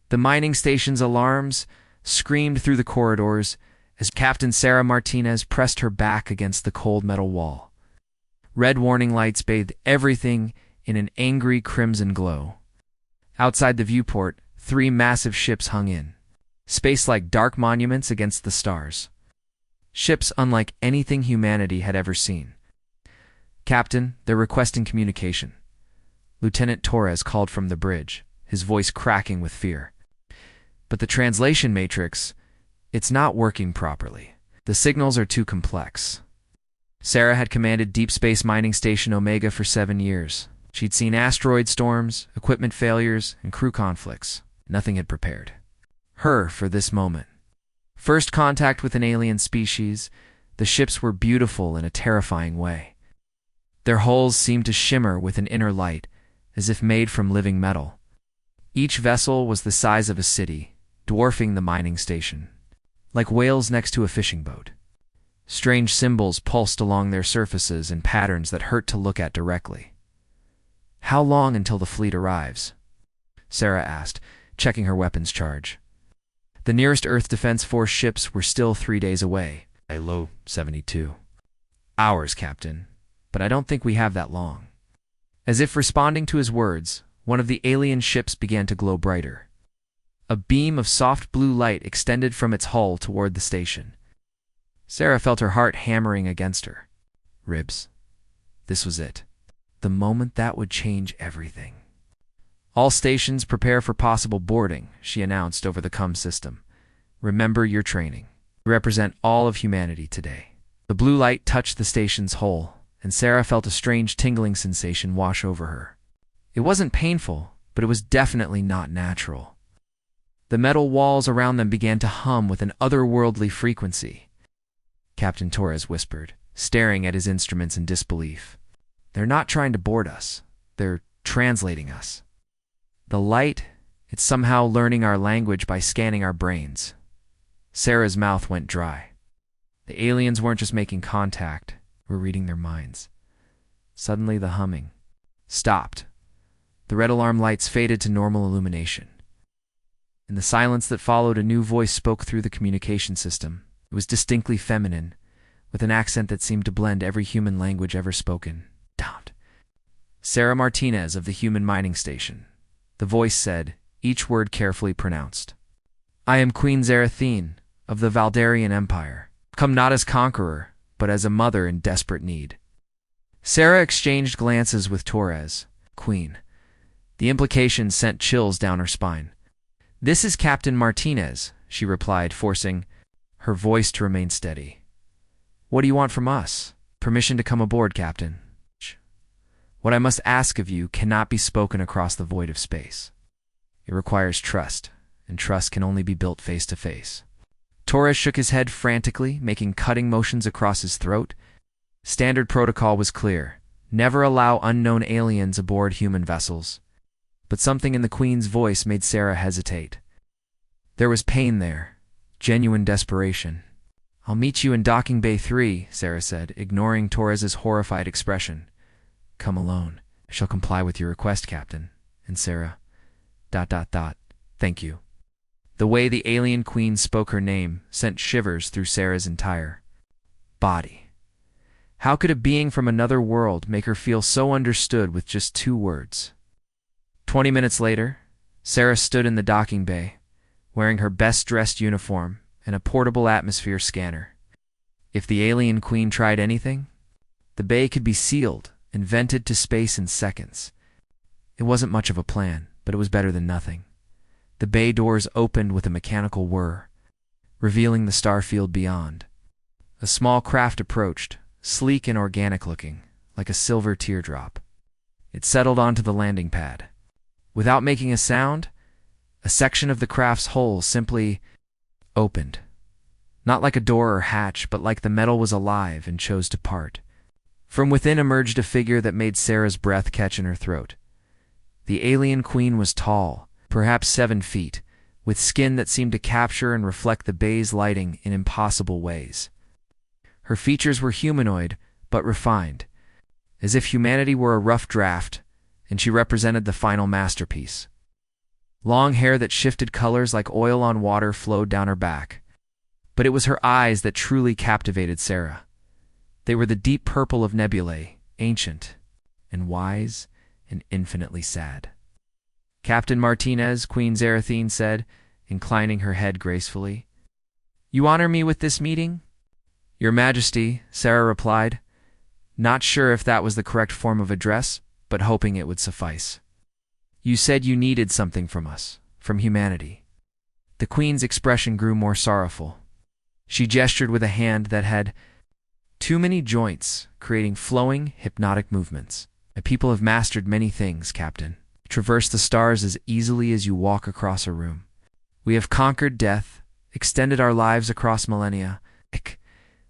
The mining station's alarms screamed through the corridors as Captain Sarah Martinez pressed her back against the cold metal wall. Red warning lights bathed everything in an angry crimson glow. Outside the viewport, 3 massive ships hung in, spaced like dark monuments against the stars. Ships unlike anything humanity had ever seen. "Captain, they're requesting communication." Lieutenant Torres called from the bridge, his voice cracking with fear. "But the translation matrix, it's not working properly. The signals are too complex." Sarah had commanded Deep Space Mining Station Omega for 7 years. She'd seen asteroid storms, equipment failures, and crew conflicts. Nothing had prepared her for this moment. First contact with an alien species, the ships were beautiful in a terrifying way. Their hulls seemed to shimmer with an inner light, as if made from living metal. Each vessel was the size of a city, dwarfing the mining station, like whales next to a fishing boat. Strange symbols pulsed along their surfaces in patterns that hurt to look at directly. "How long until the fleet arrives?" Sarah asked, checking her weapons charge. The nearest Earth Defense Force ships were still 3 days away. A low 72 hours, Captain, but I don't think we have that long. As if responding to his words, one of the alien ships began to glow brighter. A beam of soft blue light extended from its hull toward the station. Sarah felt her heart hammering against her ribs. This was it. The moment that would change everything. "All stations prepare for possible boarding," she announced over the comm system. "Remember your training. You represent all of humanity today." The blue light touched the station's hull, and Sarah felt a strange tingling sensation wash over her. It wasn't painful, but it was definitely not natural. The metal walls around them began to hum with an otherworldly frequency. Captain Torres whispered, staring at his instruments in disbelief. "They're not trying to board us. They're translating us. The light, it's somehow learning our language by scanning our brains." Sarah's mouth went dry. The aliens weren't just making contact, we're reading their minds. Suddenly the humming stopped. The red alarm lights faded to normal illumination. In the silence that followed, a new voice spoke through the communication system. It was distinctly feminine, with an accent that seemed to blend every human language ever spoken. "Don't." "Sarah Martinez of the Human Mining Station," the voice said, each word carefully pronounced. "I am Queen Zarathine of the Valdarian Empire, come not as conqueror, but as a mother in desperate need." Sarah exchanged glances with Torres. "Queen." The implication sent chills down her spine. "This is Captain Martinez," she replied, forcing her voice to remain steady. "What do you want from us?" "Permission to come aboard, Captain. What I must ask of you cannot be spoken across the void of space. It requires trust, and trust can only be built face to face." Torres shook his head frantically, making cutting motions across his throat. Standard protocol was clear: never allow unknown aliens aboard human vessels. But something in the Queen's voice made Sarah hesitate. There was pain there, genuine desperation. "I'll meet you in Docking Bay 3, Sarah said, ignoring Torres's horrified expression. "Come alone. I shall comply with your request, Captain." And Sarah, ... "Thank you." The way the alien queen spoke her name sent shivers through Sarah's entire body. How could a being from another world make her feel so understood with just 2 words? 20 minutes later, Sarah stood in the docking bay, wearing her best-dressed uniform and a portable atmosphere scanner. If the alien queen tried anything, the bay could be sealed and vented to space in seconds. It wasn't much of a plan, but it was better than nothing. The bay doors opened with a mechanical whir, revealing the starfield beyond. A small craft approached, sleek and organic-looking, like a silver teardrop. It settled onto the landing pad. Without making a sound, a section of the craft's hull simply opened. Not like a door or hatch, but like the metal was alive and chose to part. From within emerged a figure that made Sarah's breath catch in her throat. The alien queen was tall, perhaps 7 feet, with skin that seemed to capture and reflect the bay's lighting in impossible ways. Her features were humanoid, but refined, as if humanity were a rough draft, and she represented the final masterpiece. Long hair that shifted colors like oil on water flowed down her back. But it was her eyes that truly captivated Sarah. They were the deep purple of nebulae, ancient and wise and infinitely sad. "Captain Martinez," Queen Zarathine said, inclining her head gracefully. "You honor me with this meeting?" "Your Majesty," Sarah replied, not sure if that was the correct form of address, but hoping it would suffice. "You said you needed something from us, from humanity." The Queen's expression grew more sorrowful. She gestured with a hand that had too many joints, creating flowing, hypnotic movements. "My people have mastered many things, Captain. Traverse the stars as easily as you walk across a room. We have conquered death, extended our lives across millennia.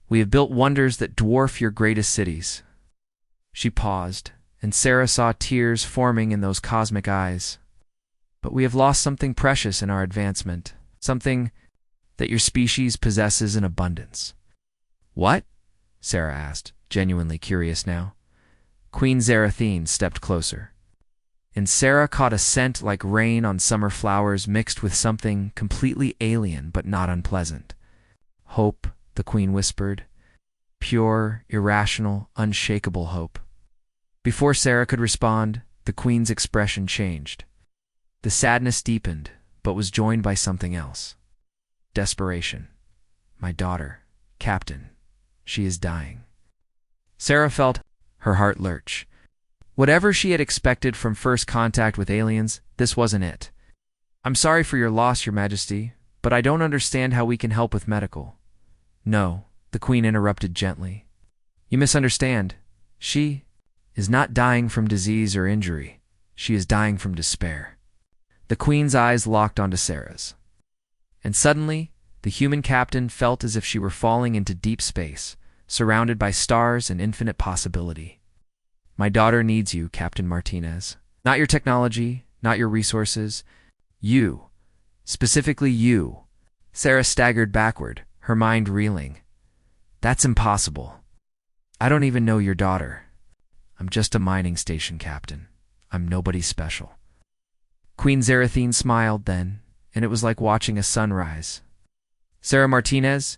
We have built wonders that dwarf your greatest cities." She paused, and Sarah saw tears forming in those cosmic eyes. "But we have lost something precious in our advancement, something that your species possesses in abundance." "What?" Sarah asked, genuinely curious now. Queen Zarathine stepped closer, and Sarah caught a scent like rain on summer flowers mixed with something completely alien but not unpleasant. "Hope," the Queen whispered. "Pure, irrational, unshakable hope." Before Sarah could respond, the Queen's expression changed. The sadness deepened, but was joined by something else. Desperation. "My daughter, Captain, she is dying." Sarah felt her heart lurch. Whatever she had expected from first contact with aliens, this wasn't it. "I'm sorry for your loss, Your Majesty, but I don't understand how we can help with medical." "No," the Queen interrupted gently. "You misunderstand. She is not dying from disease or injury. She is dying from despair." The Queen's eyes locked onto Sarah's. And suddenly, the human captain felt as if she were falling into deep space, surrounded by stars and infinite possibility. "My daughter needs you, Captain Martinez. Not your technology, not your resources. You. Specifically you." Sarah staggered backward, her mind reeling. "That's impossible. I don't even know your daughter. I'm just a mining station captain. I'm nobody special." Queen Zarathine smiled then, and it was like watching a sunrise. "Sarah Martinez,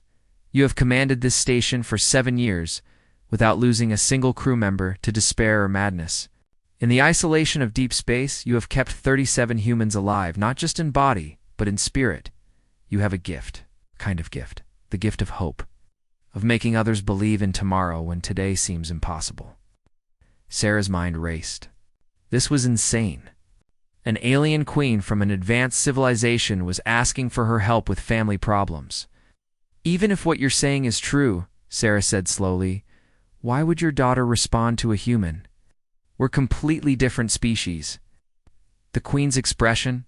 you have commanded this station for 7 years without losing a single crew member to despair or madness. In the isolation of deep space, you have kept 37 humans alive, not just in body, but in spirit. You have a gift, kind of gift, the gift of hope, of making others believe in tomorrow when today seems impossible." Sarah's mind raced. This was insane. An alien queen from an advanced civilization was asking for her help with family problems. "Even if what you're saying is true," Sarah said slowly, "why would your daughter respond to a human? We're completely different species." The Queen's expression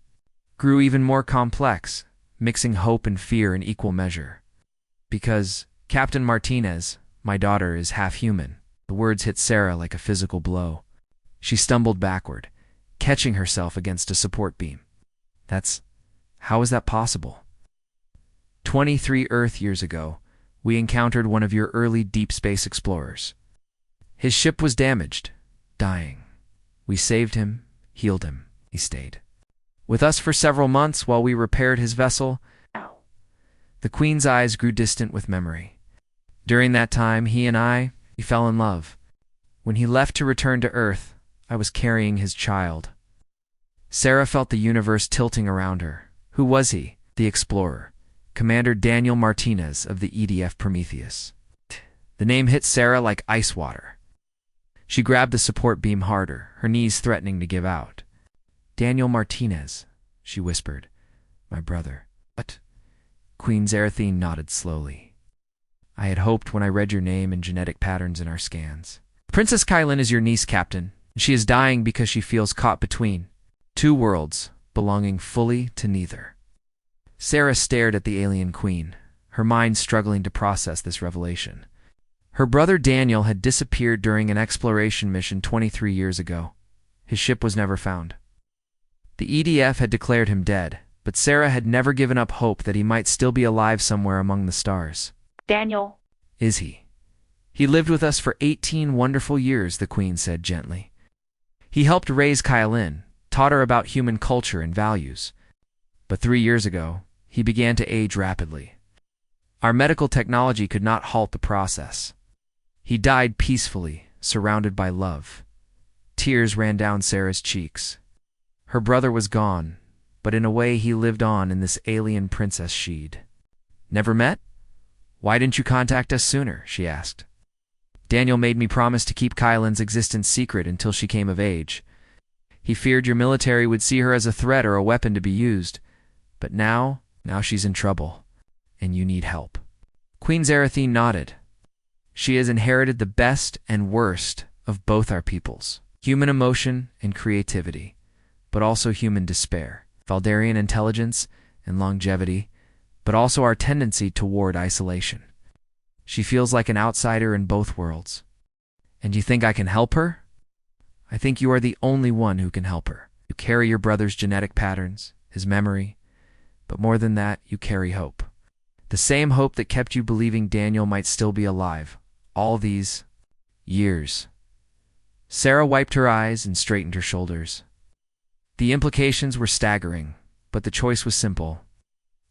grew even more complex, mixing hope and fear in equal measure. "Because, Captain Martinez, my daughter is half human." The words hit Sarah like a physical blow. She stumbled backward, catching herself against a support beam. How is that possible?" 23 Earth years ago, we encountered one of your early deep space explorers. His ship was damaged, dying. We saved him, healed him. He stayed with us for several months while we repaired his vessel." The Queen's eyes grew distant with memory. "During that time, we fell in love. When he left to return to Earth, I was carrying his child." Sarah felt the universe tilting around her. Who was he? The explorer. Commander Daniel Martinez of the EDF Prometheus. The name hit Sarah like ice water. She grabbed the support beam harder, her knees threatening to give out. "Daniel Martinez," she whispered. "My brother." "What?" Queen Zarathine nodded slowly. "I had hoped when I read your name and genetic patterns in our scans. Princess Kylin is your niece, Captain. She is dying because she feels caught between 2 worlds, belonging fully to neither." Sarah stared at the alien queen, her mind struggling to process this revelation. Her brother Daniel had disappeared during an exploration mission 23 years ago. His ship was never found. The EDF had declared him dead, but Sarah had never given up hope that he might still be alive somewhere among the stars. "Daniel." "Is he?" "He lived with us for 18 wonderful years," the Queen said gently. "He helped raise Kylin, taught her about human culture and values. But 3 years ago, he began to age rapidly. Our medical technology could not halt the process. He died peacefully, surrounded by love. Tears ran down Sarah's cheeks. Her brother was gone, but in a way he lived on in this alien princess she'd never met? Why didn't you contact us sooner? She asked. Daniel made me promise to keep Kylan's existence secret until she came of age. He feared your military would see her as a threat or a weapon to be used. But now she's in trouble, and you need help. Queen Zarathine nodded. She has inherited the best and worst of both our peoples. Human emotion and creativity, but also human despair. Valdarian intelligence and longevity, but also our tendency toward isolation. She feels like an outsider in both worlds. And you think I can help her? I think you are the only one who can help her. You carry your brother's genetic patterns, his memory, but more than that, you carry hope. The same hope that kept you believing Daniel might still be alive all these years. Sarah wiped her eyes and straightened her shoulders. The implications were staggering, but the choice was simple.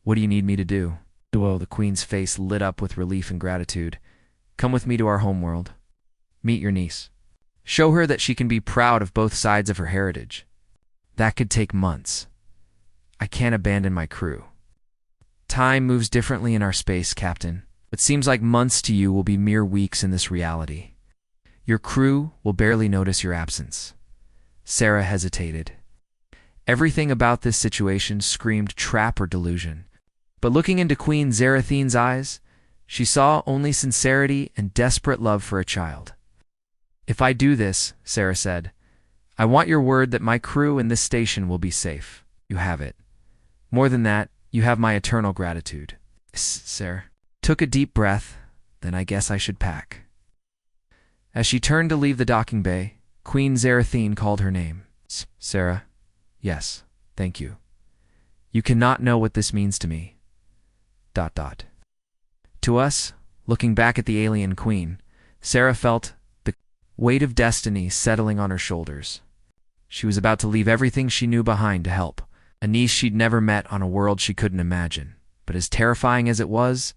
What do you need me to do? Whoa, the queen's face lit up with relief and gratitude. Come with me to our homeworld. Meet your niece. Show her that she can be proud of both sides of her heritage. That could take months. I can't abandon my crew. Time moves differently in our space, Captain. What seems like months to you will be mere weeks in this reality. Your crew will barely notice your absence. Sarah hesitated. Everything about this situation screamed trap or delusion. But looking into Queen Zarathine's eyes, she saw only sincerity and desperate love for a child. If I do this, Sarah said, I want your word that my crew in this station will be safe. You have it. More than that, you have my eternal gratitude. Sarah took a deep breath, then I guess I should pack. As she turned to leave the docking bay, Queen Zarathine called her name. Sarah, yes, thank you. You cannot know what this means to me. ... To us, looking back at the alien queen, Sarah felt the weight of destiny settling on her shoulders. She was about to leave everything she knew behind to help, a niece she'd never met on a world she couldn't imagine. But as terrifying as it was,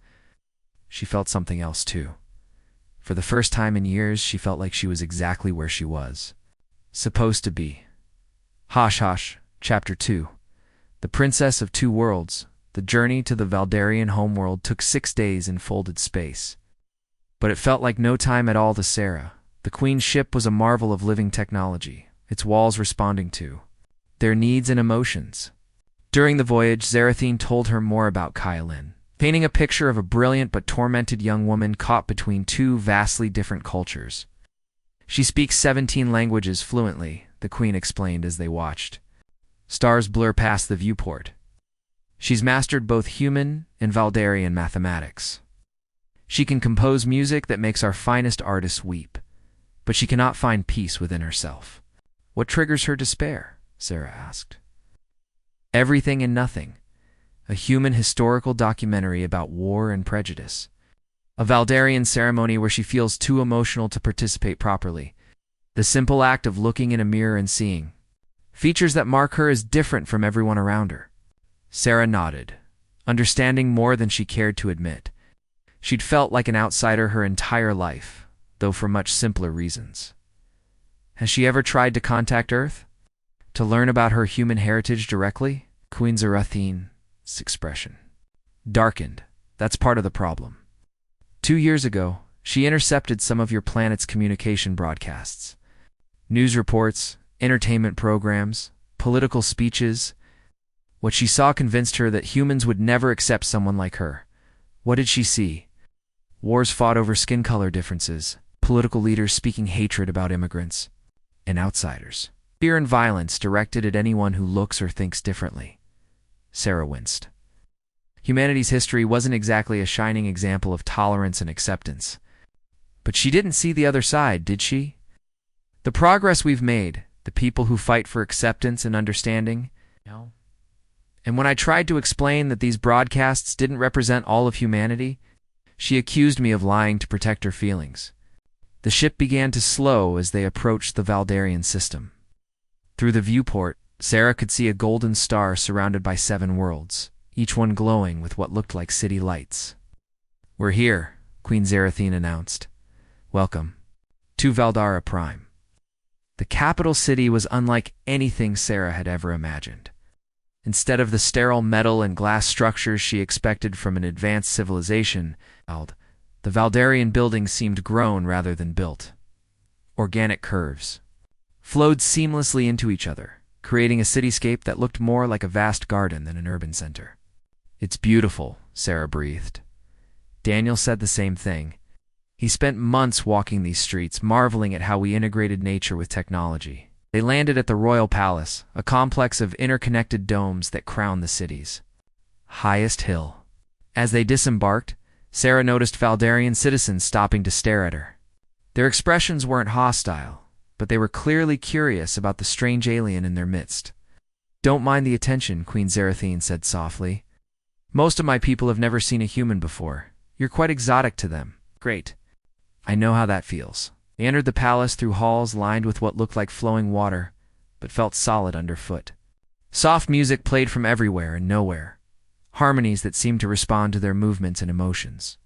she felt something else too. For the first time in years, she felt like she was exactly where she was supposed to be. Hosh, Chapter 2. The Princess of Two Worlds. The journey to the Valdarian homeworld took 6 days in folded space. But it felt like no time at all to Sarah. The Queen's ship was a marvel of living technology, its walls responding to their needs and emotions. During the voyage, Zarathine told her more about Kylan, painting a picture of a brilliant but tormented young woman caught between two vastly different cultures. She speaks 17 languages fluently, the Queen explained as they watched. Stars blur past the viewport. She's mastered both human and Valdarian mathematics. She can compose music that makes our finest artists weep, but she cannot find peace within herself. What triggers her despair? Sarah asked. Everything and Nothing, a human historical documentary about war and prejudice. A Valdarian ceremony where she feels too emotional to participate properly. The simple act of looking in a mirror and seeing features that mark her as different from everyone around her. Sarah nodded, understanding more than she cared to admit. She'd felt like an outsider her entire life, though for much simpler reasons. Has she ever tried to contact Earth? To learn about her human heritage directly? Queen Zarathine's expression darkened. That's part of the problem. 2 years ago, she intercepted some of your planet's communication broadcasts. News reports, entertainment programs, political speeches. What she saw convinced her that humans would never accept someone like her. What did she see? Wars fought over skin color differences, political leaders speaking hatred about immigrants, and outsiders. Fear and violence directed at anyone who looks or thinks differently. Sarah winced. Humanity's history wasn't exactly a shining example of tolerance and acceptance. But she didn't see the other side, did she? The progress we've made, the people who fight for acceptance and understanding. No. And when I tried to explain that these broadcasts didn't represent all of humanity, she accused me of lying to protect her feelings. The ship began to slow as they approached the Valdarian system. Through the viewport, Sarah could see a golden star surrounded by 7 worlds, each one glowing with what looked like city lights. "We're here," Queen Zerathine announced. "Welcome to Valdara Prime." The capital city was unlike anything Sarah had ever imagined. Instead of the sterile metal and glass structures she expected from an advanced civilization, the Valdarian buildings seemed grown rather than built. Organic curves flowed seamlessly into each other, creating a cityscape that looked more like a vast garden than an urban center. "It's beautiful," Sarah breathed. Daniel said the same thing. He spent months walking these streets, marveling at how we integrated nature with technology. They landed at the Royal Palace, a complex of interconnected domes that crowned the city's highest hill. As they disembarked, Sarah noticed Valdarian citizens stopping to stare at her. Their expressions weren't hostile, but they were clearly curious about the strange alien in their midst. "Don't mind the attention," Queen Zerathine said softly. "Most of my people have never seen a human before. You're quite exotic to them." "Great. I know how that feels." They entered the palace through halls lined with what looked like flowing water, but felt solid underfoot. Soft music played from everywhere and nowhere, harmonies that seemed to respond to their movements and emotions.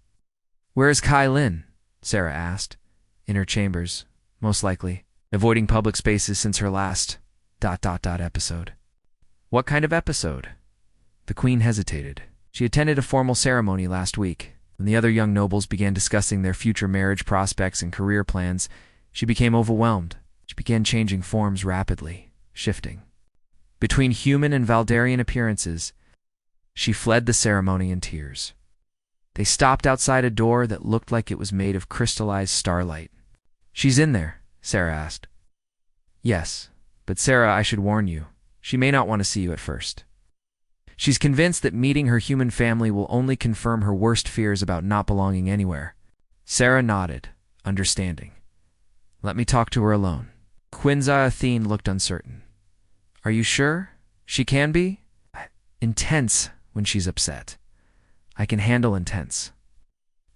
"Where is Kai Lin?" Sarah asked. "In her chambers, most likely, avoiding public spaces since her last ... episode." "What kind of episode?" The queen hesitated. She attended a formal ceremony last week. When the other young nobles began discussing their future marriage prospects and career plans, she became overwhelmed. She began changing forms rapidly, shifting between human and Valdarian appearances. She fled the ceremony in tears. They stopped outside a door that looked like it was made of crystallized starlight. "She's in there?" Sarah asked. "Yes, but Sarah, I should warn you, she may not want to see you at first. She's convinced that meeting her human family will only confirm her worst fears about not belonging anywhere." Sarah nodded, understanding. "Let me talk to her alone." Queen Zerathine looked uncertain. "Are you sure? She can be intense when she's upset. I can handle intense.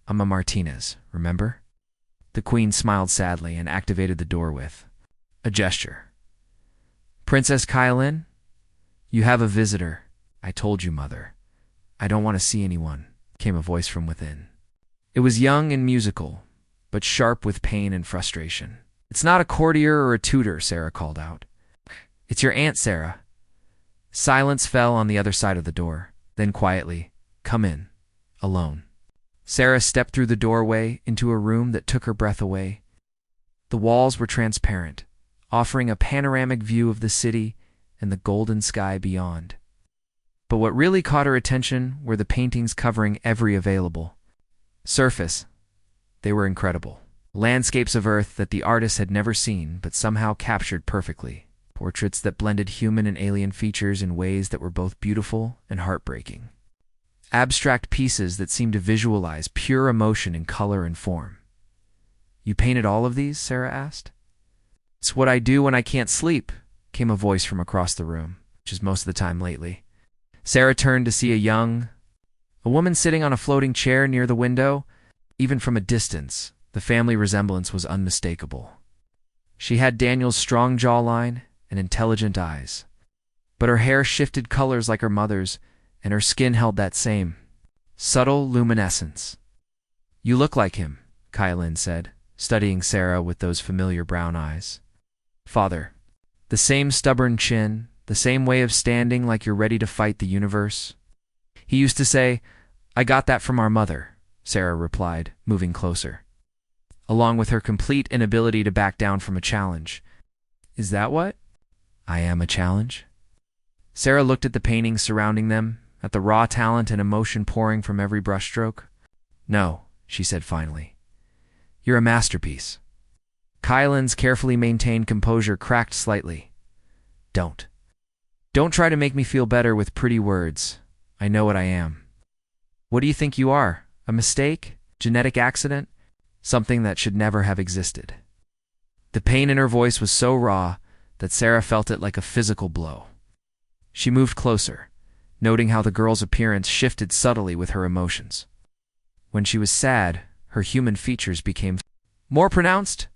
I'm a Martinez, remember?" The queen smiled sadly and activated the door with a gesture. "Princess Kailin, you have a visitor." "I told you, Mother. I don't want to see anyone," came a voice from within. It was young and musical, but sharp with pain and frustration. "It's not a courtier or a tutor," Sarah called out. "It's your Aunt Sarah." Silence fell on the other side of the door. Then quietly, "Come in. Alone." Sarah stepped through the doorway into a room that took her breath away. The walls were transparent, offering a panoramic view of the city and the golden sky beyond. But what really caught her attention were the paintings covering every available surface. They were incredible. Landscapes of Earth that the artist had never seen but somehow captured perfectly. Portraits that blended human and alien features in ways that were both beautiful and heartbreaking. Abstract pieces that seemed to visualize pure emotion in color and form. "You painted all of these?" Sarah asked. "It's what I do when I can't sleep," came a voice from across the room, which is most of the time lately. Sarah turned to see a woman sitting on a floating chair near the window. Even from a distance, the family resemblance was unmistakable. She had Daniel's strong jawline and intelligent eyes, but her hair shifted colors like her mother's, and her skin held that same subtle luminescence. "You look like him," Kailin said, studying Sarah with those familiar brown eyes. "Father." "The same stubborn chin, the same way of standing like you're ready to fight the universe." "He used to say, 'I got that from our mother,'" Sarah replied, moving closer. "Along with her complete inability to back down from a challenge." "Is that what I am, a challenge?" Sarah looked at the paintings surrounding them, at the raw talent and emotion pouring from every brushstroke. "No," she said finally. "You're a masterpiece." Kailin's carefully maintained composure cracked slightly. Don't try to make me feel better with pretty words. I know what I am." "What do you think you are? A mistake? Genetic accident? Something that should never have existed?" The pain in her voice was so raw that Sarah felt it like a physical blow. She moved closer, noting how the girl's appearance shifted subtly with her emotions. When she was sad, her human features became more pronounced.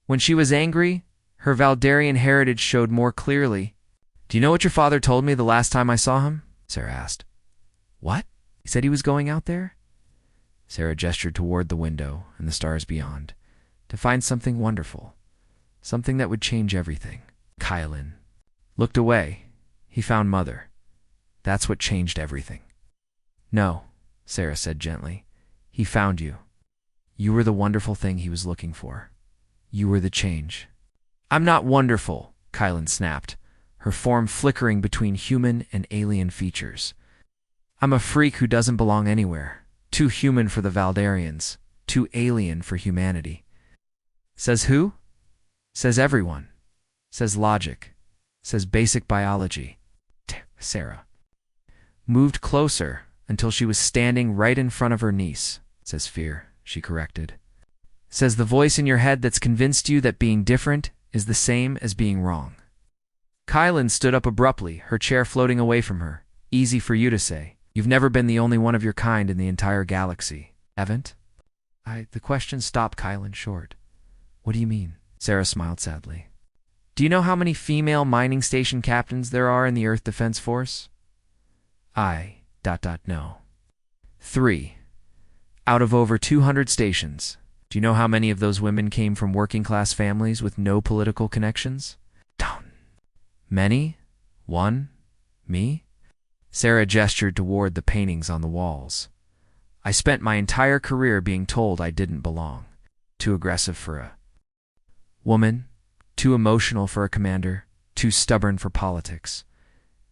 When she was angry, her Valdarian heritage showed more clearly. Do you know what your father told me the last time I saw him? Sarah asked. What? He said he was going out there? Sarah gestured toward the window and the stars beyond, to find something wonderful, something that would change everything. Kylan looked away. He found Mother. That's what changed everything. No, Sarah said gently. He found you. You were the wonderful thing he was looking for. You were the change. I'm not wonderful, Kylan snapped, her form flickering between human and alien features. I'm a freak who doesn't belong anywhere. Too human for the Valdarians. Too alien for humanity. Says who? Says everyone. Says logic. Says basic biology. Sarah moved closer until she was standing right in front of her niece. Says fear, she corrected. Says the voice in your head that's convinced you that being different is the same as being wrong. Kylan stood up abruptly, her chair floating away from her. Easy for you to say. You've never been the only one of your kind in the entire galaxy, haven't? The question stopped Kylan short. What do you mean? Sarah smiled sadly. Do you know how many female mining station captains there are in the Earth Defense Force? No. 3. Out of over 200 stations. Do you know how many of those women came from working-class families with no political connections? Down. Many? 1? Me? Sarah gestured toward the paintings on the walls. I spent my entire career being told I didn't belong. Too aggressive for a woman, too emotional for a commander, too stubborn for politics.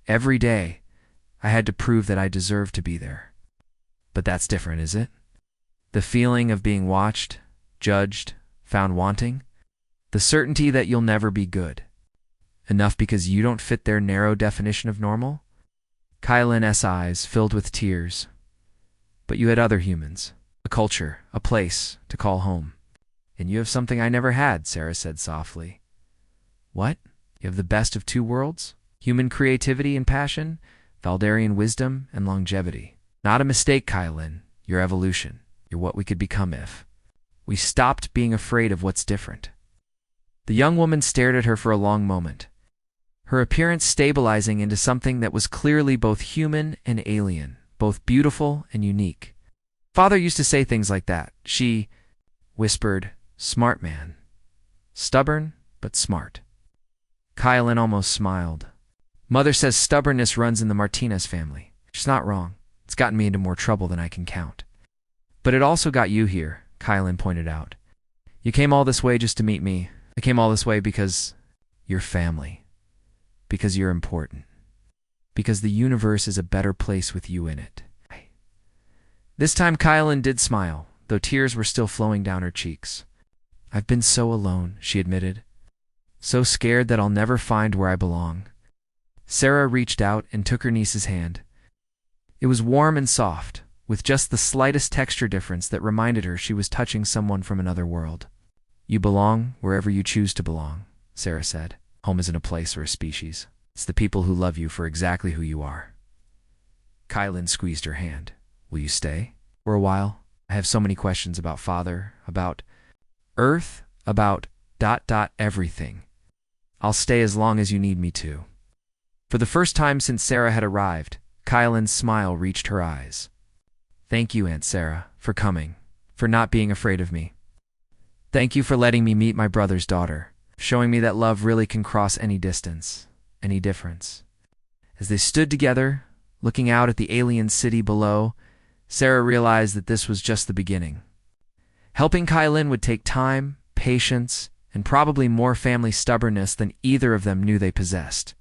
Every day, I had to prove that I deserved to be there. But that's different, is it? The feeling of being watched, judged, found wanting? The certainty that you'll never be good. Enough because you don't fit their narrow definition of normal? Kylan's eyes filled with tears. But you had other humans, a culture, a place to call home. And you have something I never had, Sarah said softly. What? You have the best of two worlds? Human creativity and passion, Valdarian wisdom and longevity. Not a mistake, Kylan. Your evolution. You're what we could become if we stopped being afraid of what's different. The young woman stared at her for a long moment, her appearance stabilizing into something that was clearly both human and alien, both beautiful and unique. Father used to say things like that. She whispered, smart man. Stubborn, but smart. Kylan almost smiled. Mother says stubbornness runs in the Martinez family. She's not wrong. It's gotten me into more trouble than I can count. But it also got you here, Kylan pointed out. You came all this way just to meet me. I came all this way because you're family. Because you're important. Because the universe is a better place with you in it. This time Kylan did smile, though tears were still flowing down her cheeks. I've been so alone, she admitted. So scared that I'll never find where I belong. Sarah reached out and took her niece's hand. It was warm and soft, with just the slightest texture difference that reminded her she was touching someone from another world. You belong wherever you choose to belong, Sarah said. Home isn't a place or a species. It's the people who love you for exactly who you are. Kylan squeezed her hand. Will you stay for a while? I have so many questions about Father, about Earth, about ... everything. I'll stay as long as you need me to. For the first time since Sarah had arrived, Kylan's smile reached her eyes. Thank you, Aunt Sarah, for coming, for not being afraid of me. Thank you for letting me meet my brother's daughter, showing me that love really can cross any distance, any difference. As they stood together, looking out at the alien city below, Sarah realized that this was just the beginning. Helping Kylan would take time, patience, and probably more family stubbornness than either of them knew they possessed.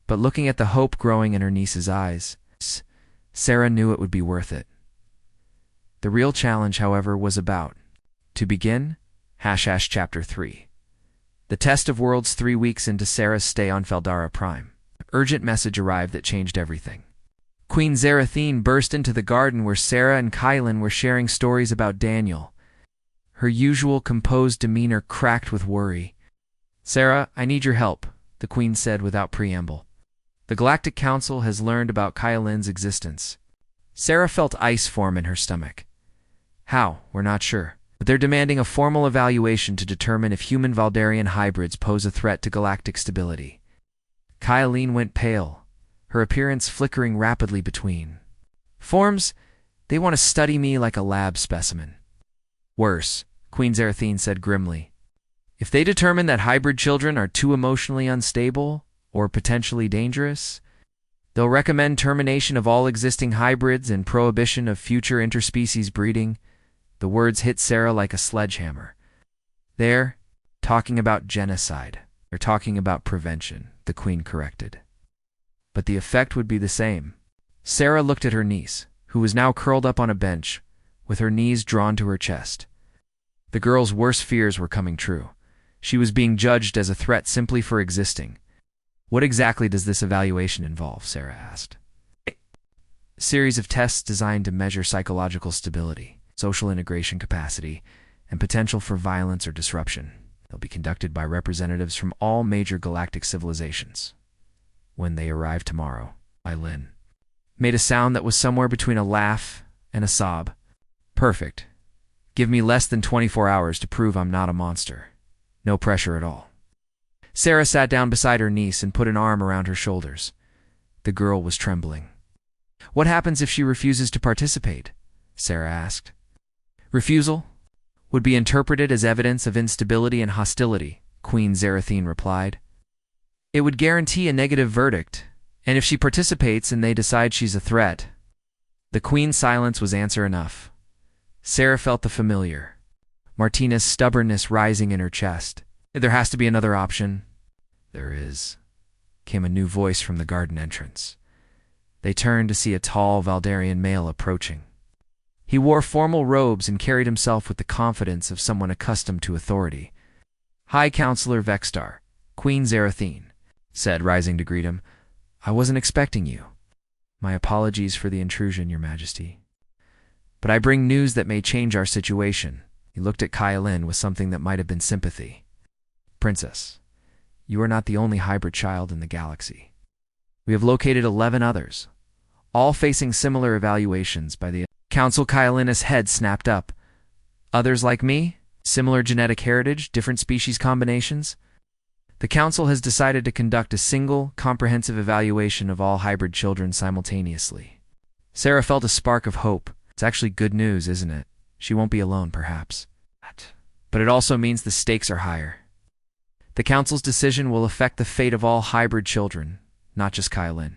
But looking at the hope growing in her niece's eyes, Sarah knew it would be worth it. The real challenge, however, was about to begin, Chapter 3. The test of worlds 3 weeks into Sarah's stay on Feldara Prime. An urgent message arrived that changed everything. Queen Zarathine burst into the garden where Sarah and Kylan were sharing stories about Daniel. Her usual composed demeanor cracked with worry. Sarah, I need your help, the Queen said without preamble. The Galactic Council has learned about Kylan's existence. Sarah felt ice form in her stomach. How? We're not sure. But they're demanding a formal evaluation to determine if human Valdarian hybrids pose a threat to galactic stability. Kylene went pale, her appearance flickering rapidly between forms. They want to study me like a lab specimen. Worse, Queen Zerathine said grimly. If they determine that hybrid children are too emotionally unstable or potentially dangerous, they'll recommend termination of all existing hybrids and prohibition of future interspecies breeding. The words hit Sarah like a sledgehammer. They're talking about genocide. They're talking about prevention, the Queen corrected. But the effect would be the same. Sarah looked at her niece, who was now curled up on a bench, with her knees drawn to her chest. The girl's worst fears were coming true. She was being judged as a threat simply for existing. What exactly does this evaluation involve? Sarah asked. A series of tests designed to measure psychological stability, social integration capacity, and potential for violence or disruption. They'll be conducted by representatives from all major galactic civilizations. When they arrive tomorrow, Lynn made a sound that was somewhere between a laugh and a sob. Perfect. Give me less than 24 hours to prove I'm not a monster. No pressure at all. Sarah sat down beside her niece and put an arm around her shoulders. The girl was trembling. What happens if she refuses to participate? Sarah asked. Refusal would be interpreted as evidence of instability and hostility, Queen Zerathine replied. It would guarantee a negative verdict, and if she participates and they decide she's a threat, the Queen's silence was answer enough. Sarah felt the familiar, Martina's stubbornness rising in her chest. There has to be another option. There is, came a new voice from the garden entrance. They turned to see a tall Valdarian male approaching. He wore formal robes and carried himself with the confidence of someone accustomed to authority. High Counselor Vextar, Queen Zerathine said, rising to greet him. I wasn't expecting you. My apologies for the intrusion, Your Majesty. But I bring news that may change our situation. He looked at Kylene with something that might have been sympathy. Princess, you are not the only hybrid child in the galaxy. We have located 11 others, all facing similar evaluations by the Council. Kylene's head snapped up. Others like me? Similar genetic heritage, different species combinations? The Council has decided to conduct a single, comprehensive evaluation of all hybrid children simultaneously. Sarah felt a spark of hope. It's actually good news, isn't it? She won't be alone, perhaps. But it also means the stakes are higher. The Council's decision will affect the fate of all hybrid children, not just Kylene.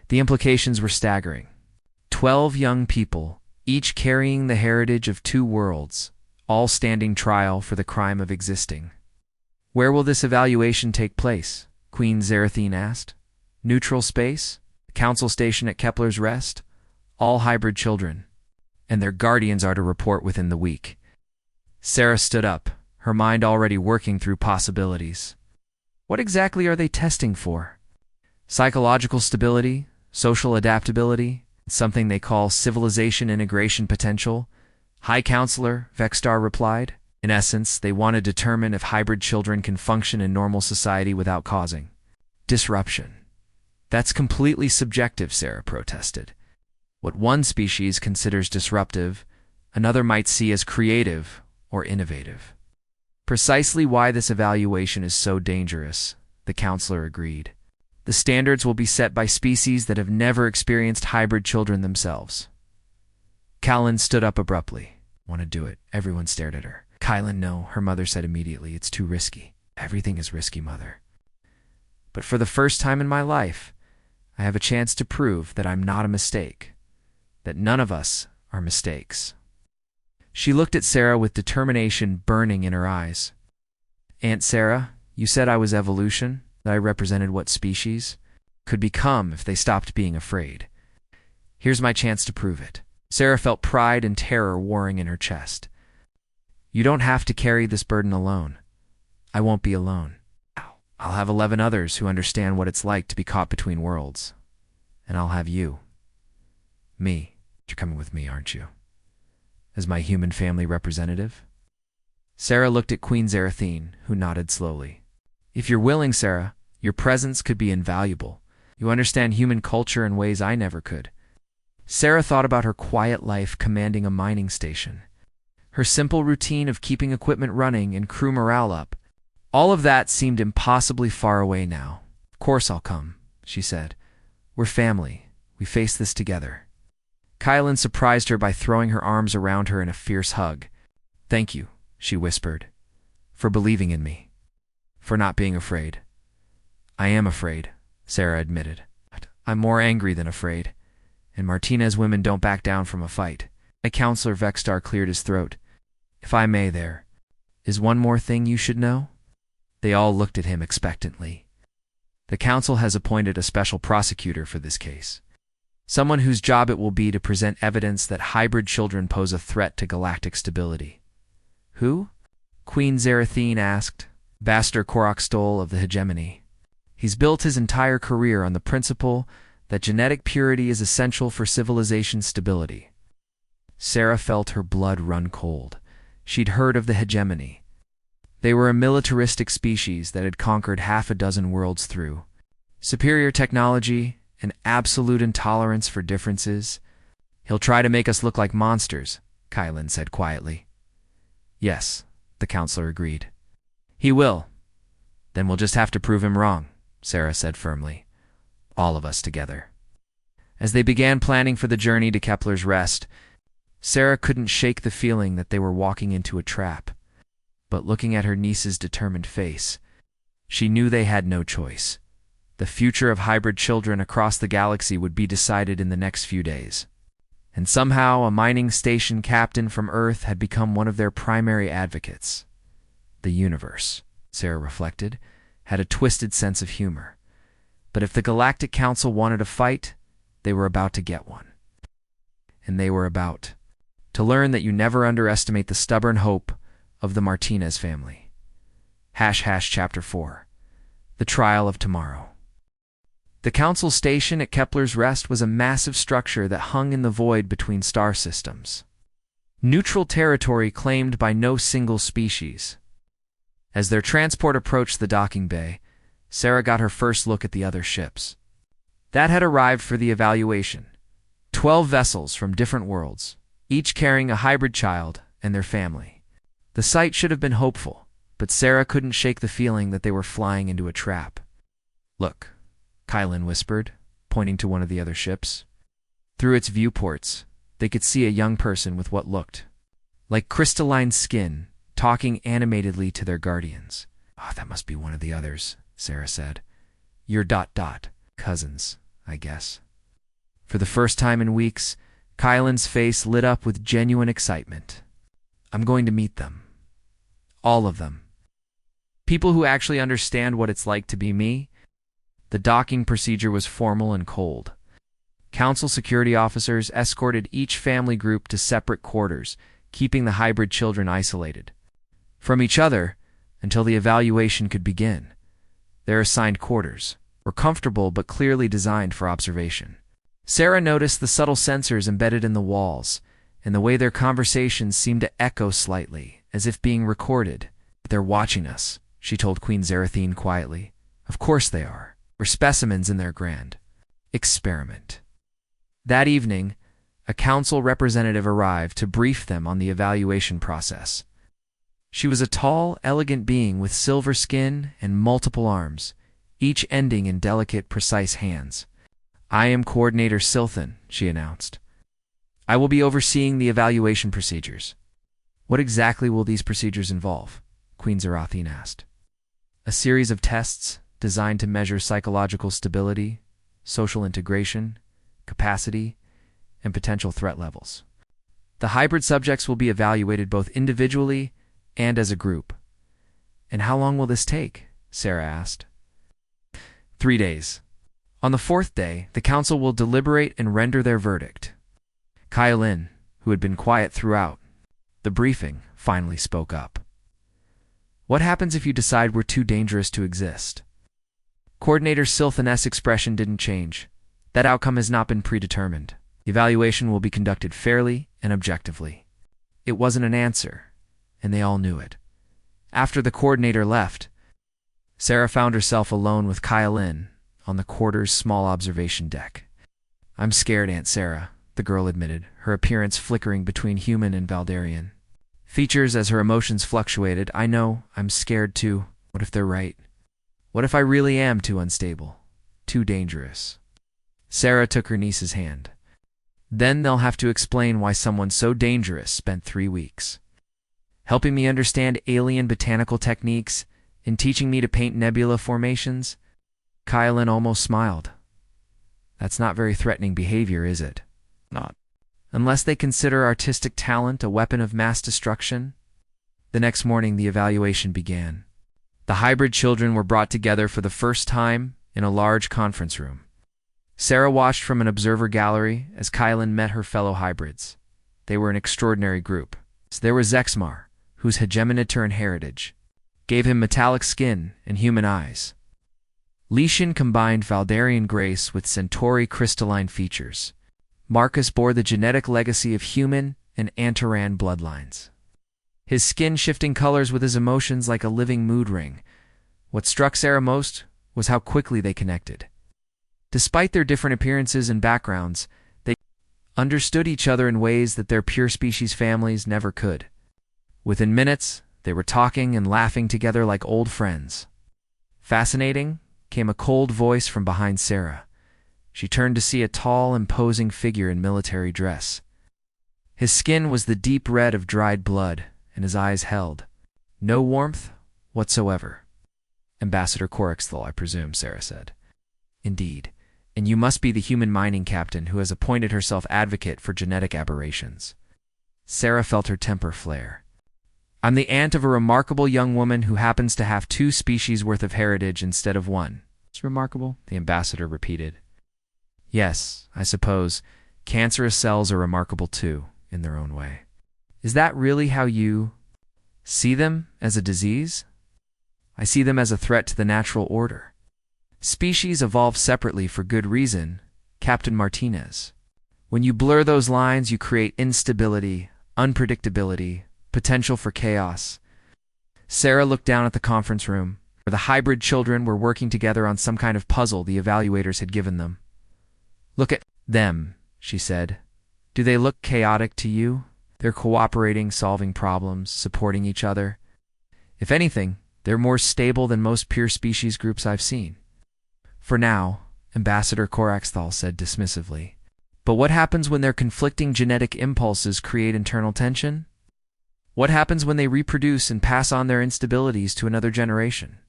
The implications were staggering. 12 young people, each carrying the heritage of 2 worlds, all standing trial for the crime of existing. Where will this evaluation take place? Queen Zerathine asked. Neutral space? Council station at Kepler's Rest? All hybrid children. And their guardians are to report within the week. Sarah stood up, her mind already working through possibilities. What exactly are they testing for? Psychological stability? Social adaptability? Something they call civilization integration potential? High Counselor, Vextar replied. In essence, they want to determine if hybrid children can function in normal society without causing disruption. That's completely subjective, Sarah protested. What one species considers disruptive, another might see as creative or innovative. Precisely why this evaluation is so dangerous, the Counselor agreed. The standards will be set by species that have never experienced hybrid children themselves. Kylene stood up abruptly. Want to do it? Everyone stared at her. Kylene, no, her mother said immediately. It's too risky. Everything is risky, Mother. But for the first time in my life, I have a chance to prove that I'm not a mistake, that none of us are mistakes. She looked at Sarah with determination burning in her eyes. Aunt Sarah, you said I was evolution, that I represented what species could become if they stopped being afraid. Here's my chance to prove it. Sarah felt pride and terror warring in her chest. You don't have to carry this burden alone. I won't be alone. I'll have 11 others who understand what it's like to be caught between worlds. And I'll have you. Me. You're coming with me, aren't you? As my human family representative? Sarah looked at Queen Zerathine, who nodded slowly. If you're willing, Sarah, your presence could be invaluable. You understand human culture in ways I never could. Sarah thought about her quiet life commanding a mining station. Her simple routine of keeping equipment running and crew morale up. All of that seemed impossibly far away now. Of course I'll come, she said. We're family. We face this together. Kylan surprised her by throwing her arms around her in a fierce hug. Thank you, she whispered, for believing in me, for not being afraid. I am afraid, Sarah admitted. I'm more angry than afraid, and Martinez women don't back down from a fight. Counselor Vexstar cleared his throat. If I may, there is one more thing you should know. They all looked at him expectantly. The council has appointed a special prosecutor for this case. Someone whose job it will be to present evidence that hybrid children pose a threat to galactic stability. Who? Queen Zerathine asked. Baster Korokstol of the Hegemony. He's built his entire career on the principle that genetic purity is essential for civilization stability. Sarah felt her blood run cold. She'd heard of the Hegemony. They were a militaristic species that had conquered half a dozen worlds through superior technology and absolute intolerance for differences. He'll try to make us look like monsters, Kylan said quietly. Yes, the counselor agreed. He will. Then we'll just have to prove him wrong, Sarah said firmly. All of us together. As they began planning for the journey to Kepler's Rest, Sarah couldn't shake the feeling that they were walking into a trap. But looking at her niece's determined face, she knew they had no choice. The future of hybrid children across the galaxy would be decided in the next few days. And somehow a mining station captain from Earth had become one of their primary advocates. The universe, Sarah reflected, had a twisted sense of humor. But if the Galactic Council wanted a fight, they were about to get one. And they were about to learn that you never underestimate the stubborn hope of the Martinez family. Chapter 4. The Trial of Tomorrow. The council station at Kepler's Rest was a massive structure that hung in the void between star systems. Neutral territory claimed by no single species. As their transport approached the docking bay, Sarah got her first look at the other ships. That had arrived for the evaluation. 12 vessels from different worlds, each carrying a hybrid child and their family. The sight should have been hopeful, but Sarah couldn't shake the feeling that they were flying into a trap. Look, Kylan whispered, pointing to one of the other ships. Through its viewports, they could see a young person with what looked like crystalline skin, talking animatedly to their guardians. Oh, that must be one of the others, Sarah said. Your cousins, I guess. For the first time in weeks, Kylan's face lit up with genuine excitement. I'm going to meet them. All of them. People who actually understand what it's like to be me. The docking procedure was formal and cold. Council security officers escorted each family group to separate quarters, keeping the hybrid children isolated from each other until the evaluation could begin. Their assigned quarters were comfortable but clearly designed for observation. Sarah noticed the subtle sensors embedded in the walls, and the way their conversations seemed to echo slightly, as if being recorded. They're watching us, she told Queen Zerathine quietly. Of course they are. We're specimens in their grand experiment. That evening, a council representative arrived to brief them on the evaluation process. She was a tall, elegant being with silver skin and multiple arms, each ending in delicate, precise hands. I am Coordinator Silthan, she announced. I will be overseeing the evaluation procedures. What exactly will these procedures involve? Queen Zerathine asked. A series of tests designed to measure psychological stability, social integration, capacity, and potential threat levels. The hybrid subjects will be evaluated both individually and as a group. And how long will this take? Sarah asked. 3 days. On the 4th day, the council will deliberate and render their verdict. Kylan, who had been quiet throughout the briefing, finally spoke up. What happens if you decide we're too dangerous to exist? Coordinator Silthan's expression didn't change. That outcome has not been predetermined. The evaluation will be conducted fairly and objectively. It wasn't an answer, and they all knew it. After the coordinator left, Sarah found herself alone with Kylan on the quarter's small observation deck. I'm scared, Aunt Sarah, the girl admitted, her appearance flickering between human and Valdarian features as her emotions fluctuated. I know, I'm scared too. What if they're right? What if I really am too unstable, too dangerous? Sarah took her niece's hand. Then they'll have to explain why someone so dangerous spent 3 weeks helping me understand alien botanical techniques and teaching me to paint nebula formations. Kylan almost smiled. That's not very threatening behavior, is it? Not. Unless they consider artistic talent a weapon of mass destruction. The next morning, the evaluation began. The hybrid children were brought together for the first time in a large conference room. Sarah watched from an observer gallery as Kylan met her fellow hybrids. They were an extraordinary group. There was Zexmar, whose hegemonitor and heritage gave him metallic skin and human eyes. Lishan combined Valdarian grace with Centauri crystalline features. Marcus bore the genetic legacy of human and Antaran bloodlines. His skin shifting colors with his emotions like a living mood ring. What struck Sarah most was how quickly they connected. Despite their different appearances and backgrounds, they understood each other in ways that their pure species families never could. Within minutes, they were talking and laughing together like old friends. Fascinating, came a cold voice from behind Sarah. She turned to see a tall, imposing figure in military dress. His skin was the deep red of dried blood, and his eyes held no warmth whatsoever. Ambassador Corexthal, I presume, Sarah said. Indeed, and you must be the human mining captain who has appointed herself advocate for genetic aberrations. Sarah felt her temper flare. I'm the aunt of a remarkable young woman who happens to have 2 species worth of heritage instead of 1. It's remarkable, the ambassador repeated. Yes, I suppose. Cancerous cells are remarkable too, in their own way. Is that really how you see them, as a disease? I see them as a threat to the natural order. Species evolve separately for good reason, Captain Martinez. When you blur those lines, you create instability, unpredictability, potential for chaos. Sarah looked down at the conference room, where the hybrid children were working together on some kind of puzzle the evaluators had given them. Look at them, she said. Do they look chaotic to you? They're cooperating, solving problems, supporting each other. If anything, they're more stable than most pure species groups I've seen. For now, Ambassador Corexthal said dismissively. But what happens when their conflicting genetic impulses create internal tension? What happens when they reproduce and pass on their instabilities to another generation?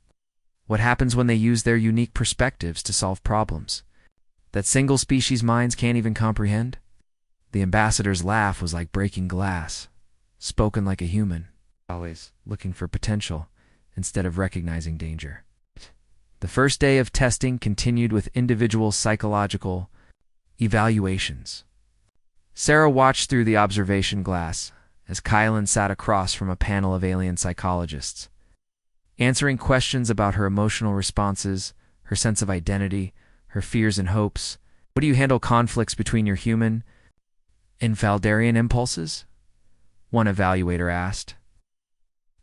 What happens when they use their unique perspectives to solve problems that single-species minds can't even comprehend? The ambassador's laugh was like breaking glass, spoken like a human, always looking for potential instead of recognizing danger. The first day of testing continued with individual psychological evaluations. Sarah watched through the observation glass as Kylan sat across from a panel of alien psychologists, answering questions about her emotional responses, her sense of identity, her fears and hopes. How do you handle conflicts between your human and Valdarian impulses? One evaluator asked.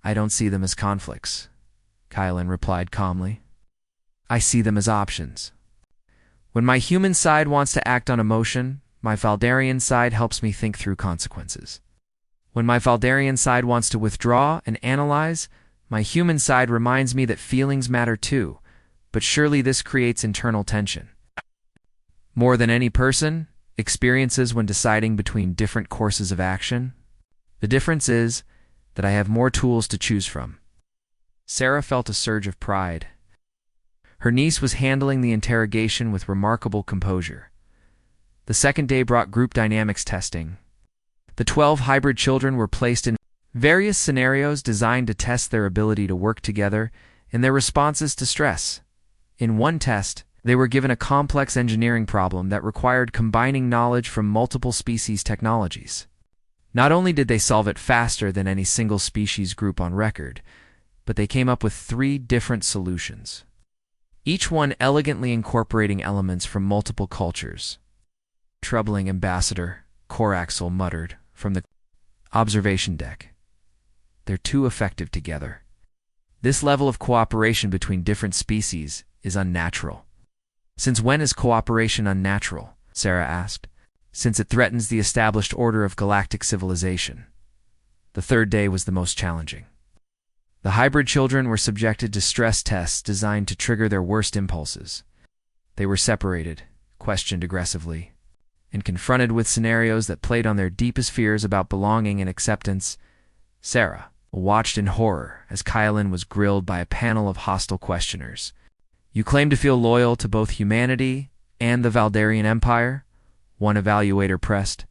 I don't see them as conflicts, Kylan replied calmly. I see them as options. When my human side wants to act on emotion, my Valdarian side helps me think through consequences. When my Valdarian side wants to withdraw and analyze, my human side reminds me that feelings matter too, but surely this creates internal tension. More than any person experiences when deciding between different courses of action. The difference is that I have more tools to choose from. Sarah felt a surge of pride. Her niece was handling the interrogation with remarkable composure. The second day brought group dynamics testing. The 12 hybrid children were placed in various scenarios designed to test their ability to work together and their responses to stress. In one test, they were given a complex engineering problem that required combining knowledge from multiple species technologies. Not only did they solve it faster than any single species group on record, but they came up with 3 different solutions, each one elegantly incorporating elements from multiple cultures. Troubling, Ambassador Coraxel muttered from the observation deck. They're too effective together. This level of cooperation between different species is unnatural. Since when is cooperation unnatural? Sarah asked. Since it threatens the established order of galactic civilization. The third day was the most challenging. The hybrid children were subjected to stress tests designed to trigger their worst impulses. They were separated, questioned aggressively, and confronted with scenarios that played on their deepest fears about belonging and acceptance. Sarah watched in horror as Kylan was grilled by a panel of hostile questioners. "You claim to feel loyal to both humanity and the Valdarian Empire?" one evaluator pressed.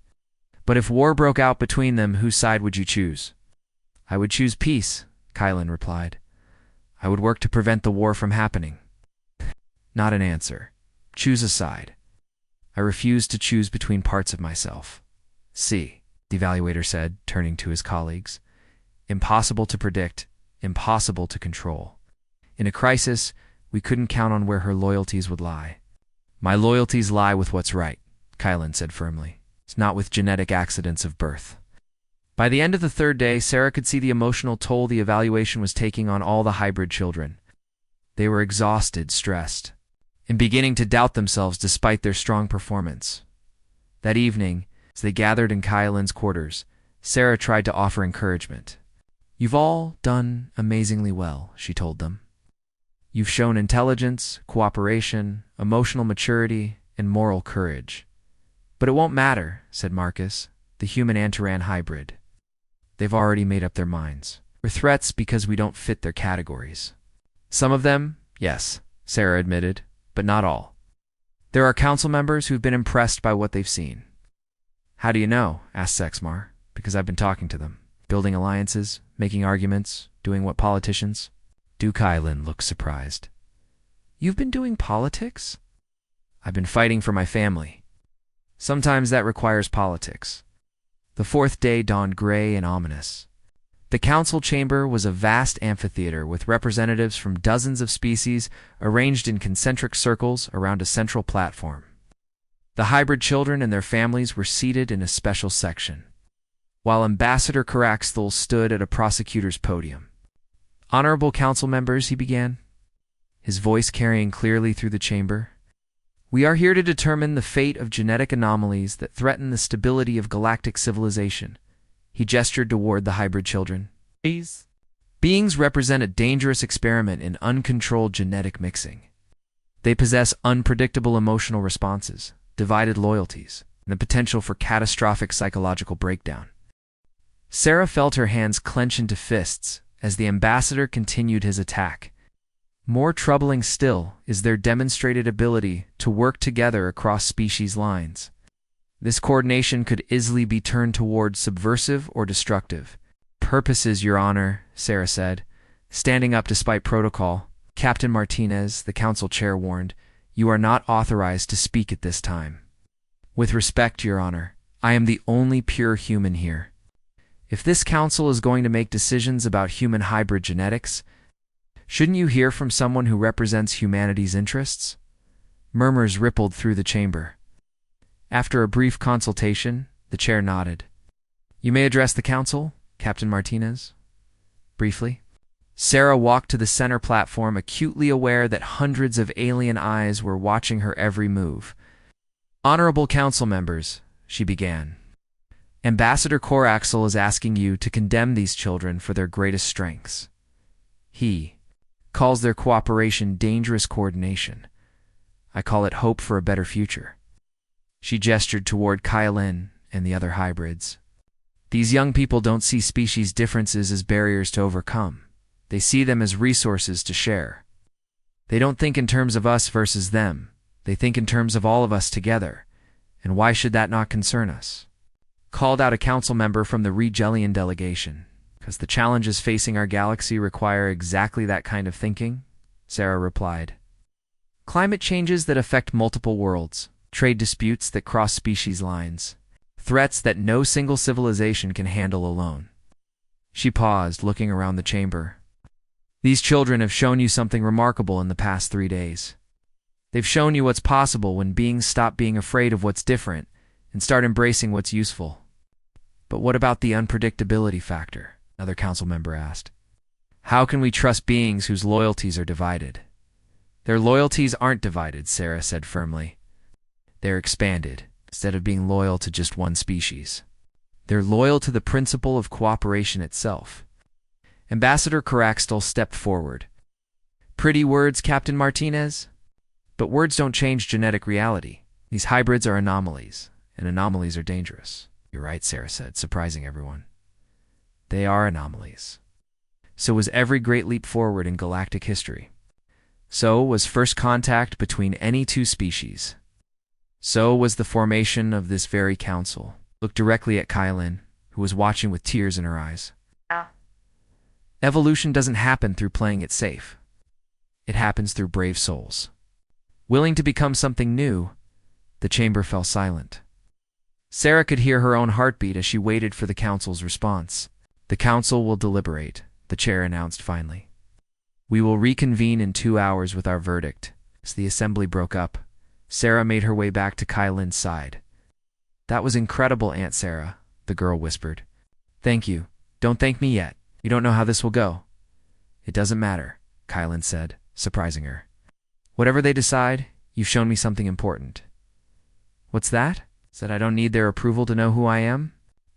"But if war broke out between them, whose side would you choose?" "I would choose peace," Kylan replied. "I would work to prevent the war from happening." "Not an answer. Choose a side." "I refuse to choose between parts of myself." "See," the evaluator said, turning to his colleagues. "Impossible to predict, impossible to control. In a crisis, we couldn't count on where her loyalties would lie." "My loyalties lie with what's right," Kylan said firmly. "It's not with genetic accidents of birth." By the end of the third day, Sarah could see the emotional toll the evaluation was taking on all the hybrid children. They were exhausted, stressed, and beginning to doubt themselves despite their strong performance. That evening, as they gathered in Kylan's quarters, Sarah tried to offer encouragement. "You've all done amazingly well," she told them. "You've shown intelligence, cooperation, emotional maturity, and moral courage." "But it won't matter," said Marcus, the human Antaran hybrid. "They've already made up their minds. We're threats because we don't fit their categories." "Some of them, yes," Sarah admitted, "but not all. There are council members who've been impressed by what they've seen." "How do you know?" asked Sexmar. "Because I've been talking to them, building alliances, making arguments, doing what politicians." Kylan looked surprised. "You've been doing politics?" "I've been fighting for my family. Sometimes that requires politics." The fourth day dawned gray and ominous. The council chamber was a vast amphitheater with representatives from dozens of species arranged in concentric circles around a central platform. The hybrid children and their families were seated in a special section, while Ambassador Caraxthal stood at a prosecutor's podium. "Honorable council members," he began, his voice carrying clearly through the chamber, "we are here to determine the fate of genetic anomalies that threaten the stability of galactic civilization." He gestured toward the hybrid children. "These beings represent a dangerous experiment in uncontrolled genetic mixing. They possess unpredictable emotional responses, divided loyalties, and the potential for catastrophic psychological breakdown." Sarah felt her hands clench into fists as the ambassador continued his attack. More troubling still is their demonstrated ability to work together across species lines. This coordination could easily be turned toward subversive or destructive purposes, Your Honor, Sarah said, standing up despite protocol. "Captain Martinez," the council chair warned, "you are not authorized to speak at this time." "With respect, Your Honor, I am the only pure human here. If this council is going to make decisions about human hybrid genetics, shouldn't you hear from someone who represents humanity's interests?" Murmurs rippled through the chamber. After a brief consultation, the chair nodded. "You may address the council, Captain Martinez." Briefly. Sarah walked to the center platform, acutely aware that hundreds of alien eyes were watching her every move. "Honorable council members," she began, "Ambassador Coraxel is asking you to condemn these children for their greatest strengths. He calls their cooperation dangerous coordination. I call it hope for a better future." She gestured toward Kylan and the other hybrids. "These young people don't see species differences as barriers to overcome. They see them as resources to share. They don't think in terms of us versus them. They think in terms of all of us together. And why should that not concern us?" Called out a council member from the Regellian delegation. "Because the challenges facing our galaxy require exactly that kind of thinking," Sarah replied. "Climate changes that affect multiple worlds, trade disputes that cross species lines, threats that no single civilization can handle alone." She paused, looking around the chamber. "These children have shown you something remarkable in the past 3 days. They've shown you what's possible when beings stop being afraid of what's different and start embracing what's useful." "But what about the unpredictability factor?" another council member asked. "How can we trust beings whose loyalties are divided?" "Their loyalties aren't divided," Sarah said firmly. "They're expanded, instead of being loyal to just one species. They're loyal to the principle of cooperation itself. Ambassador Caraxtel stepped forward. Pretty words, Captain Martinez? But words don't change genetic reality. These hybrids are anomalies, and anomalies are dangerous. You're right, Sarah said, surprising everyone. They are anomalies. So was every great leap forward in galactic history. So was first contact between any two species. So was the formation of this very council. Looked directly at Kylin, who was watching with tears in her eyes. Evolution doesn't happen through playing it safe. It happens through brave souls. Willing to become something new, the chamber fell silent. Sarah could hear her own heartbeat as she waited for the council's response. The council will deliberate, the chair announced finally. We will reconvene in 2 hours with our verdict. As the assembly broke up, Sarah made her way back to Kylin's side. That was incredible, Aunt Sarah, the girl whispered. Thank you. Don't thank me yet. You don't know how this will go. It doesn't matter, Kylin said, surprising her. Whatever they decide, you've shown me something important. What's that? Said I don't need their approval to know who I am?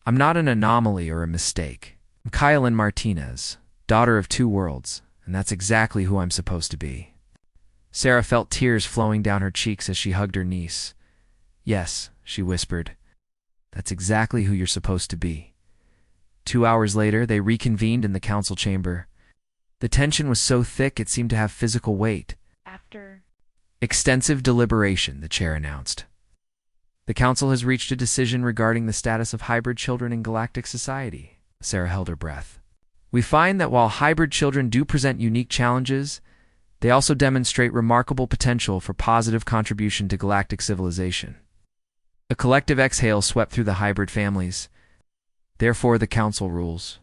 I'm not an anomaly or a mistake. I'm Kylin Martinez, daughter of two worlds, and that's exactly who I'm supposed to be. Sarah felt tears flowing down her cheeks as she hugged her niece. Yes, she whispered. That's exactly who you're supposed to be. 2 hours later, they reconvened in the council chamber. The tension was so thick it seemed to have physical weight. After extensive deliberation, the chair announced. The council has reached a decision regarding the status of hybrid children in galactic society. Sarah held her breath. We find that while hybrid children do present unique challenges, they also demonstrate remarkable potential for positive contribution to galactic civilization. A collective exhale swept through the hybrid families. Therefore, the council rules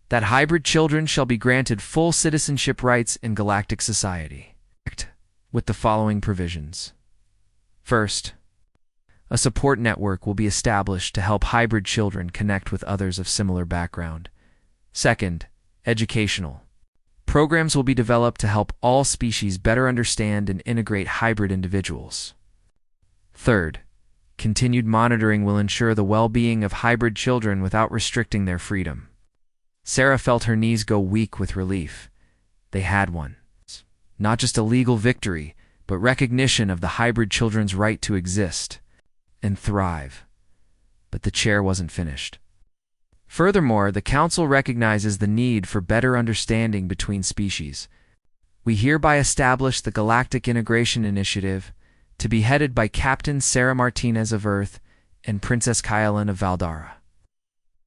that hybrid children shall be granted full citizenship rights in galactic society, with the following provisions. First, a support network will be established to help hybrid children connect with others of similar background. Second, educational. Programs will be developed to help all species better understand and integrate hybrid individuals. Third, continued monitoring will ensure the well-being of hybrid children without restricting their freedom. Sarah felt her knees go weak with relief. They had won. Not just a legal victory, but recognition of the hybrid children's right to exist and thrive. But the chair wasn't finished. Furthermore, the council recognizes the need for better understanding between species. We hereby establish the Galactic Integration Initiative to be headed by Captain Sarah Martinez of Earth and Princess Kylin of Valdara.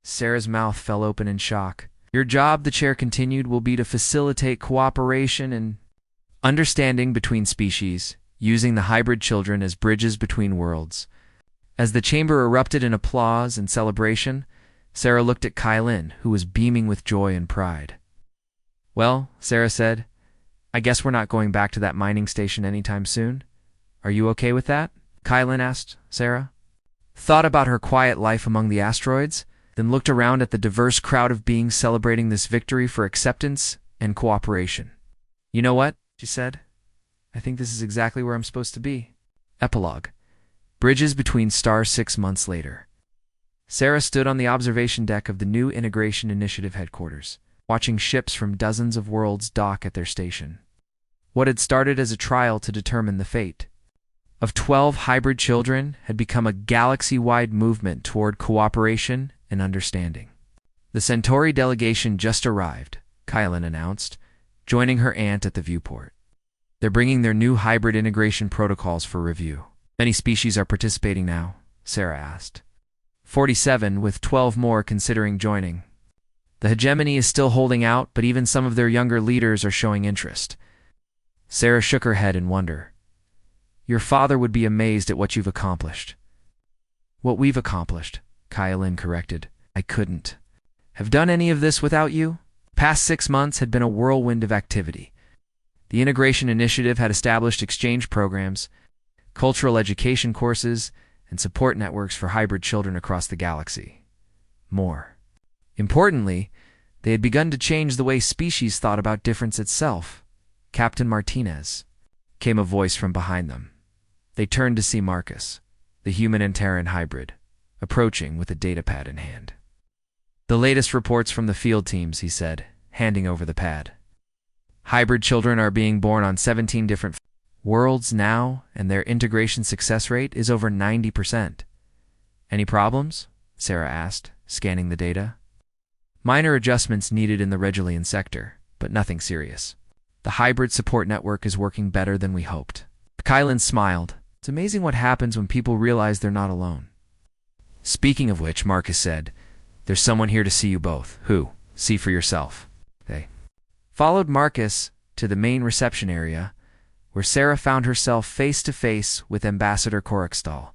Sarah's mouth fell open in shock. Your job, the chair continued, will be to facilitate cooperation and understanding between species, using the hybrid children as bridges between worlds. As the chamber erupted in applause and celebration, Sarah looked at Kylin, who was beaming with joy and pride. Well, Sarah said, I guess we're not going back to that mining station anytime soon. Are you okay with that? Kylin asked Sarah. Thought about her quiet life among the asteroids, then looked around at the diverse crowd of beings celebrating this victory for acceptance and cooperation. You know what? She said. I think this is exactly where I'm supposed to be. Epilogue. Bridges between stars 6 months later. Sarah stood on the observation deck of the new Integration Initiative headquarters, watching ships from dozens of worlds dock at their station. What had started as a trial to determine the fate of 12 hybrid children had become a galaxy-wide movement toward cooperation and understanding. The Centauri delegation just arrived, Kylin announced, joining her aunt at the viewport. They're bringing their new hybrid integration protocols for review. Many species are participating now, Sarah asked. 47, with 12 more considering joining. The hegemony is still holding out, but even some of their younger leaders are showing interest. Sarah shook her head in wonder. Your father would be amazed at what you've accomplished. What we've accomplished, Kylin corrected. I couldn't have done any of this without you. Past 6 months had been a whirlwind of activity. The Integration Initiative had established exchange programs, cultural education courses, and support networks for hybrid children across the galaxy. More importantly, they had begun to change the way species thought about difference itself. Captain Martinez, came a voice from behind them. They turned to see Marcus, the human and Terran hybrid, approaching with a datapad in hand. The latest reports from the field teams, he said, handing over the pad. Hybrid children are being born on 17 different worlds now, and their integration success rate is over 90%. Any problems? Sarah asked, scanning the data. Minor adjustments needed in the Regalian sector, but nothing serious. The hybrid support network is working better than we hoped. Kylan smiled. It's amazing what happens when people realize they're not alone. Speaking of which, Marcus said, there's someone here to see you both. Who? See for yourself. They followed Marcus to the main reception area, where Sarah found herself face to face with Ambassador Korrikstal.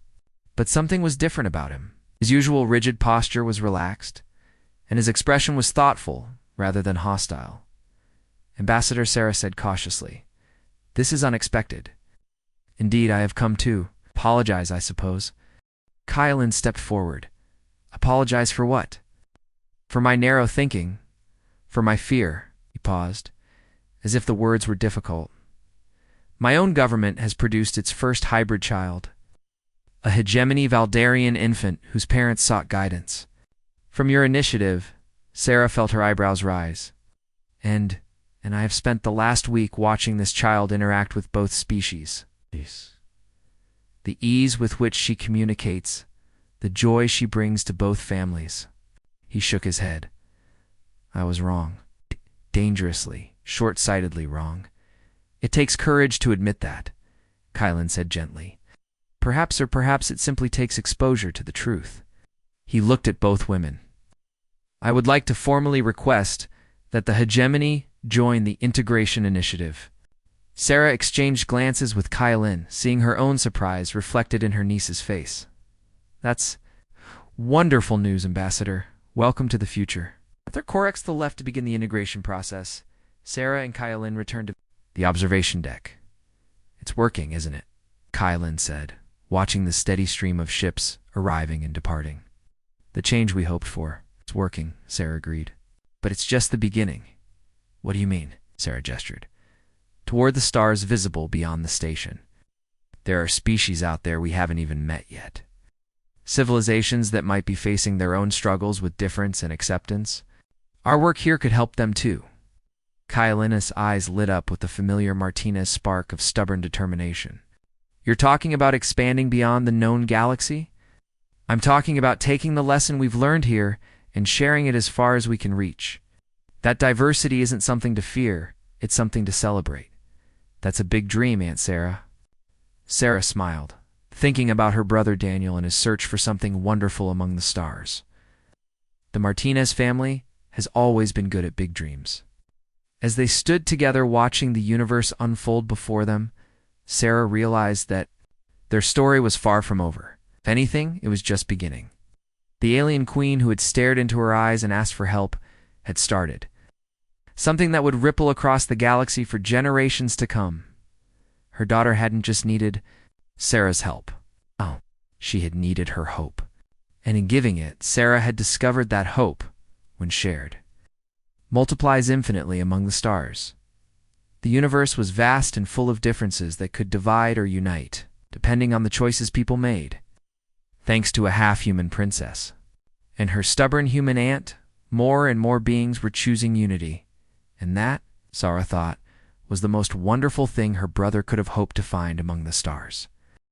But something was different about him. His usual rigid posture was relaxed, and his expression was thoughtful rather than hostile. Ambassador Sarah said cautiously, "This is unexpected. Indeed, I have come to apologize, I suppose." Kylan stepped forward. "Apologize for what?" "For my narrow thinking. For my fear." He paused, as if the words were difficult. "My own government has produced its first hybrid child, a hegemony Valdarian infant whose parents sought guidance. From your initiative," Sarah felt her eyebrows rise, and I have spent the last week watching this child interact with both species. The ease with which she communicates, the joy she brings to both families." He shook his head. "I was wrong. Dangerously, short-sightedly wrong. It takes courage to admit that," Kylan said gently. Perhaps it simply takes exposure to the truth." He looked at both women. "I would like to formally request that the hegemony join the integration initiative." Sarah exchanged glances with Kylan, seeing her own surprise reflected in her niece's face. "That's wonderful news, Ambassador. Welcome to the future." After Korrikstal left to begin the integration process, Sarah and Kylan returned to the observation deck. "It's working, isn't it?" Kylan said, watching the steady stream of ships arriving and departing. "The change we hoped for. It's working," Sarah agreed. "But it's just the beginning." "What do you mean?" Sarah gestured. "Toward the stars visible beyond the station. There are species out there we haven't even met yet. Civilizations that might be facing their own struggles with difference and acceptance. Our work here could help them too." Kylan's eyes lit up with the familiar Martinez spark of stubborn determination. "You're talking about expanding beyond the known galaxy?" "I'm talking about taking the lesson we've learned here and sharing it as far as we can reach. That diversity isn't something to fear, it's something to celebrate. That's a big dream, Aunt Sarah." Sarah smiled, thinking about her brother Daniel and his search for something wonderful among the stars. The Martinez family has always been good at big dreams. As they stood together watching the universe unfold before them, Sarah realized that their story was far from over. If anything, it was just beginning. The alien queen who had stared into her eyes and asked for help had started. Something that would ripple across the galaxy for generations to come. Her daughter hadn't just needed Sarah's help. Oh, she had needed her hope. And in giving it, Sarah had discovered that hope, when shared, multiplies infinitely among the stars. The universe was vast and full of differences that could divide or unite, depending on the choices people made. Thanks to a half-human princess and her stubborn human aunt, more and more beings were choosing unity. And that, Sarah thought, was the most wonderful thing her brother could have hoped to find among the stars.